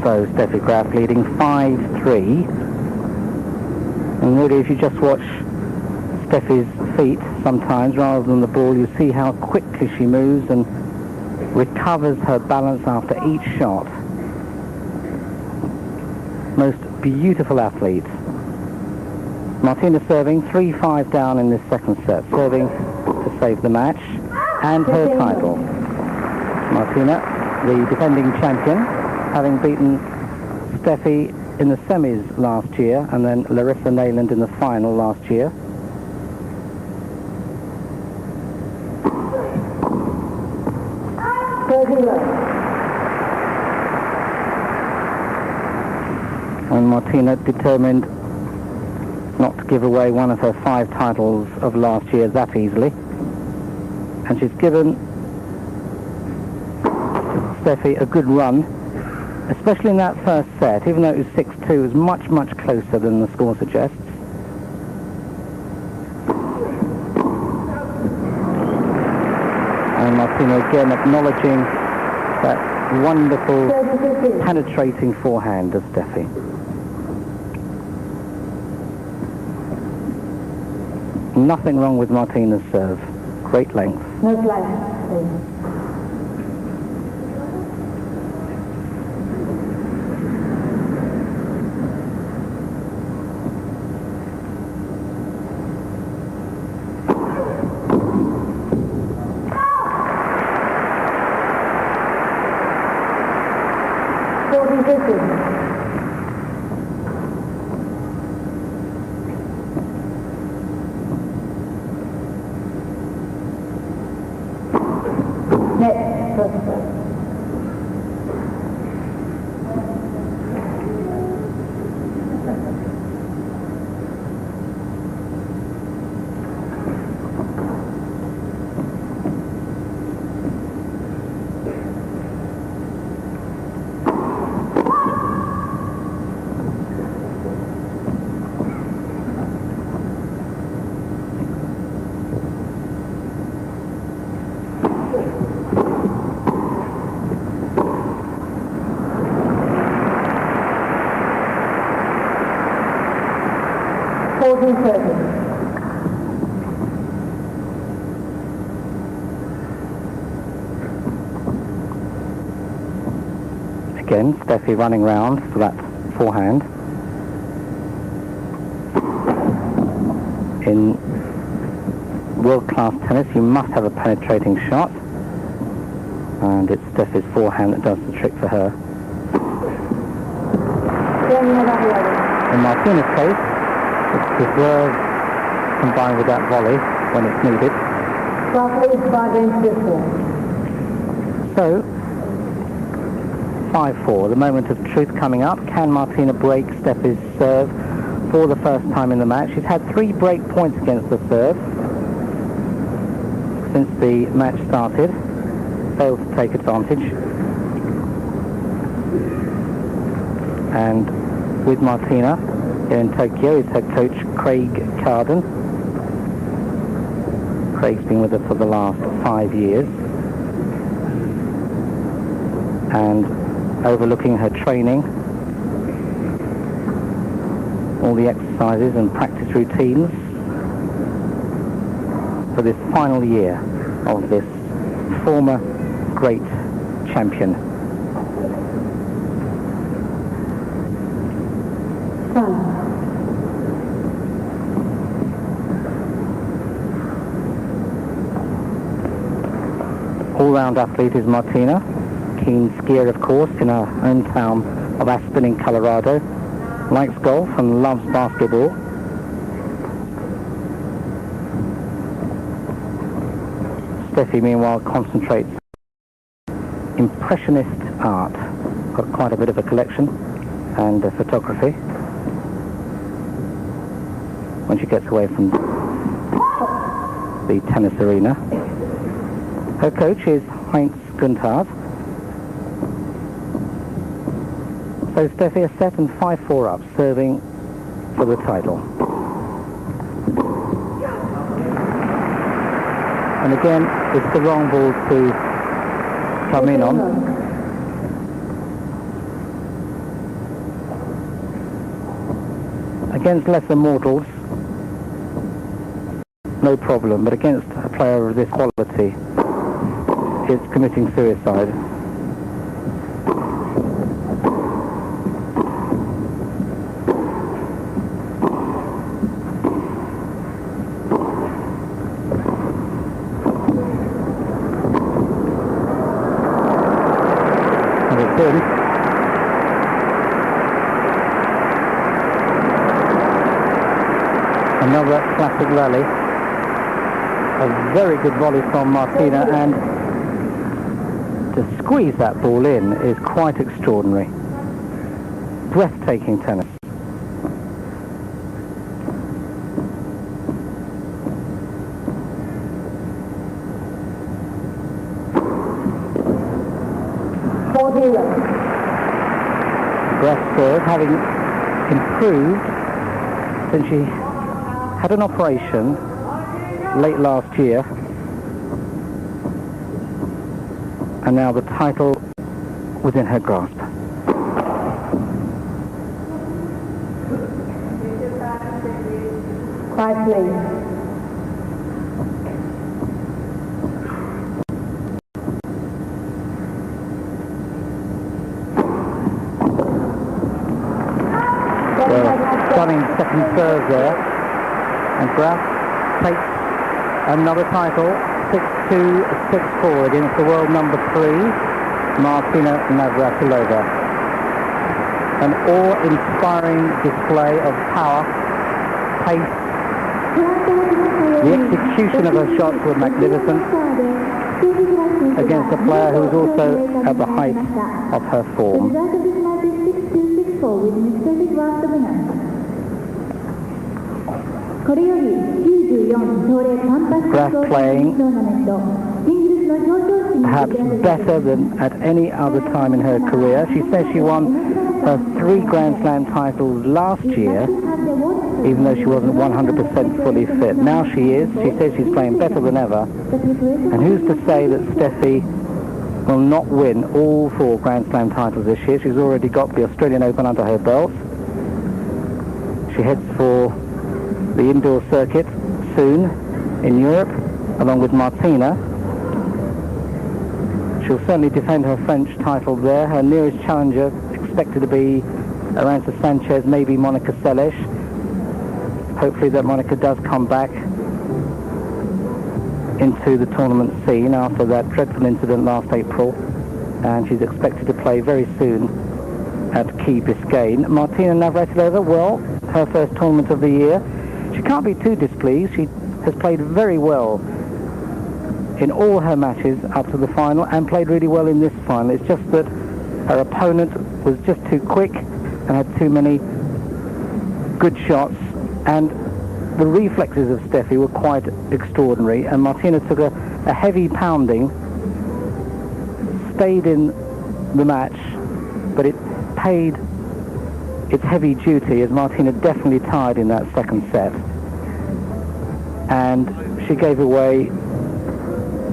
So Steffi Graf leading 5-3. And really, if you just watch Steffi's feet sometimes rather than the ball, you see how quickly she moves and recovers her balance after each shot. Most beautiful athlete. Martina serving 3-5 down in this second set, serving to save the match and her title. Martina, the defending champion, having beaten Steffi in the semis last year and then Larissa Nayland in the final last year. And Martina determined not to give away one of her 5 titles of last year that easily. And she's given Steffi a good run, especially in that first set, even though it was 6-2, it was much, much closer than the score suggests. And Martina again acknowledging that wonderful penetrating forehand of Steffi. Nothing wrong with Martina's serve. Great length. No length. 14-15. Again, Steffi running round for that forehand. In world-class tennis, you must have a penetrating shot, and it's Steffi's forehand that does the trick for her. In Martina's case, it's reserve combined with that volley when it's needed. So, 5-4, the moment of truth coming up. Can Martina break Steffi's serve for the first time in the match? She's had 3 break points against the serve since the match started. Failed to take advantage. And with Martina here in Tokyo is her coach Craig Carden. Craig's been with her for the last 5 years. And overlooking her training, all the exercises and practice routines for this final year of this former great champion. All-round athlete is Martina. Keen skier, of course, in her hometown of Aspen in Colorado. Likes golf and loves basketball. Steffi, meanwhile, concentrates impressionist art. Got quite a bit of a collection, and photography. When she gets away from the tennis arena. Her coach is Heinz Guntard. So Steffi is set and 5-4 up, serving for the title. And again, it's the wrong ball to come in on. Against lesser mortals, no problem, but against a player of this quality, it's committing suicide. And it's in. Another classic rally. A very good volley from Martina, and to squeeze that ball in is quite extraordinary. Breathtaking tennis. Graf serve, having improved since she had an operation late last year, and now the title within her grasp. Well, stunning second serve there. And Graf takes another title, 6-2, 6-4 against the world number 3, Martina Navratilova. An awe-inspiring display of power, pace. The execution of her shots were magnificent against a player who was also at the height of her form. Graf playing perhaps better than at any other time in her career. She says she won her 3 Grand Slam titles last year, even though she wasn't 100% fully fit. Now she is. She says she's playing better than ever. And who's to say that Steffi will not win all 4 Grand Slam titles this year? She's already got the Australian Open under her belt. She heads for the indoor circuit soon in Europe, along with Martina. She'll certainly defend her French title there. Her nearest challenger expected to be Arantxa Sanchez, maybe Monica Seles. Hopefully that Monica does come back into the tournament scene after that dreadful incident last April, and she's expected to play very soon at Key Biscayne. Martina Navratilova, well, her first tournament of the year. She can't be too displeased. She has played very well in all her matches up to the final, and played really well in this final. It's just that her opponent was just too quick and had too many good shots, and the reflexes of Steffi were quite extraordinary, and Martina took a heavy pounding, stayed in the match, but it paid its heavy duty as Martina definitely tired in that second set, and she gave away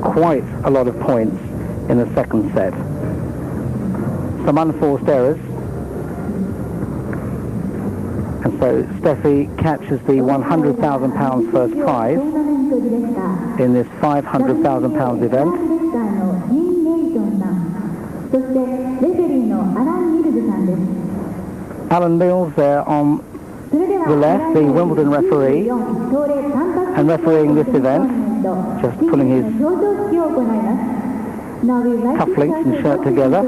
quite a lot of points in the second set. Some unforced errors, and so Steffi catches the £100,000 first prize in this £500,000 event. Alan Mills there on the left, the Wimbledon referee, and refereeing this event, just pulling his cufflinks and shirt together.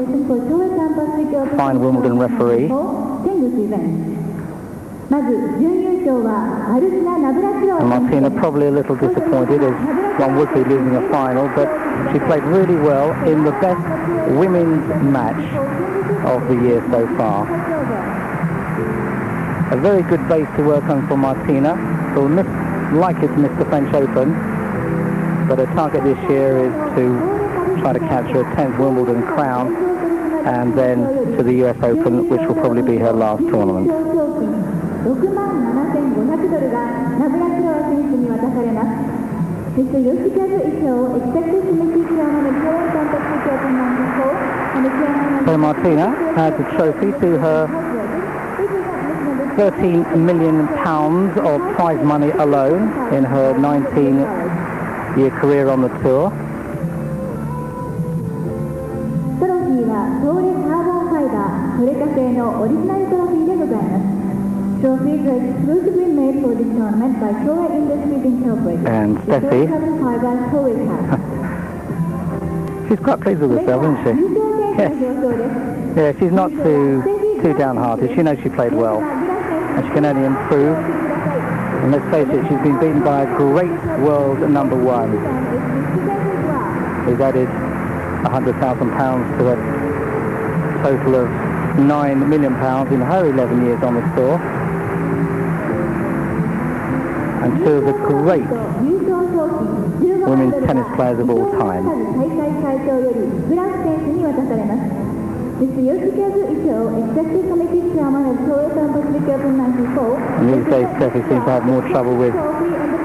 Fine Wimbledon referee. And Martina probably a little disappointed, as one would be losing a final, but she played really well in the best women's match of the year so far. A very good base to work on for Martina, who will likely to miss the French Open, but her target this year is to try to capture a 10th Wimbledon crown, and then to the US Open, which will probably be her last tournament. So Martina adds a trophy to her £13 million of prize money alone in her 19-year career on the tour. トロフィーはトーレイハーバーファイバートレカ製のオリジナルトロフィーでございます。Trophies are exclusively made for this tournament by Toray Industries Incorporated. And Steffi. She's quite pleased with herself, isn't she? Yes. Yeah, she's not too downhearted. She knows she played well, and she can only improve. And let's face it, she's been beaten by a great world number one, who's added £100,000 to a total of £9 million in her 11 years on the tour. And two of the great women's tennis players of all time. And these days Steffi seems to have more trouble with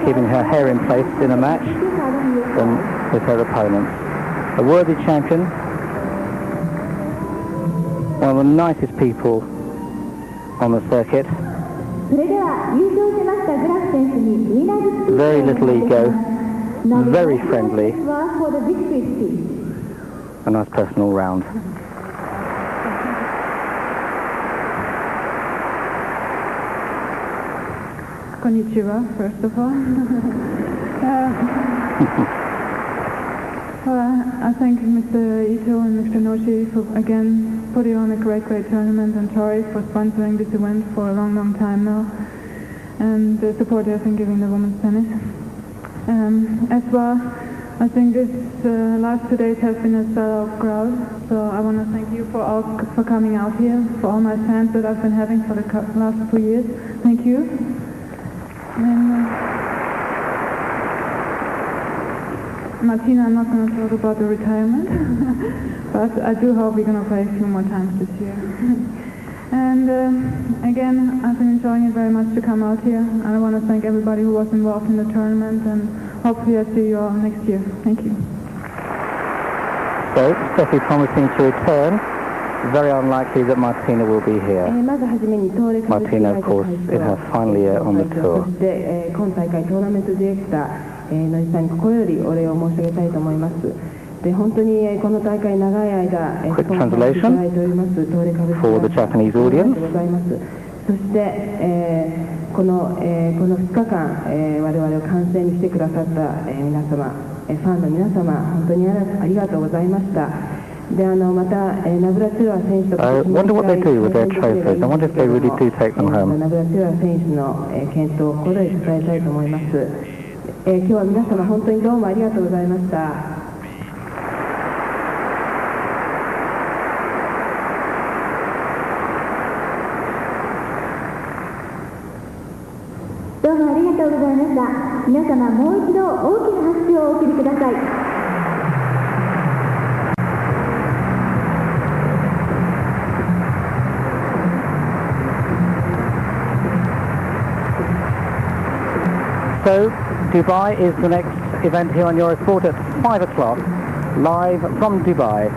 keeping her hair in place in a match than with her opponents. A worthy champion, one of the nicest people on the circuit. Very little ego, very friendly, a nice person all round. Konnichiwa, first of all. I thank Mr. Ito and Mr. Noshi for again putting on a great tournament, and Toray for sponsoring this event for a long time now, and the support they have been giving the women's tennis. As well, I think this last 2 days has been a sellout crowd, so I want to thank you for coming out here, for all my fans that I've been having for the last 2 years. Thank you. And Martina, I'm not going to talk about the retirement, but I do hope we're going to play a few more times this year. And again, I've been enjoying it very much to come out here, and I want to thank everybody who was involved in the tournament, and hopefully I'll see you all next year. Thank you. So, Steffi promising to return. Very unlikely that Martina will be here. Martina, of course, in her final year on the tour. Quick translation for the Japanese audience. そして、この2日間、我々を観戦に来てくださった、皆様、ファンの皆様、本当にありがとうございました。で、また、ナブラチロワ選手と I wonder what they do with their trophies. I wonder if they really do take them home. ナブラチロワ選手の、健闘を心より伝えたいと思います。今日は皆様本当にどうもありがとうございました。どうもありがとうございました。皆様もう一度大きな拍手をお送りください。So, Dubai is the next event here on Eurosport at 5 o'clock, live from Dubai.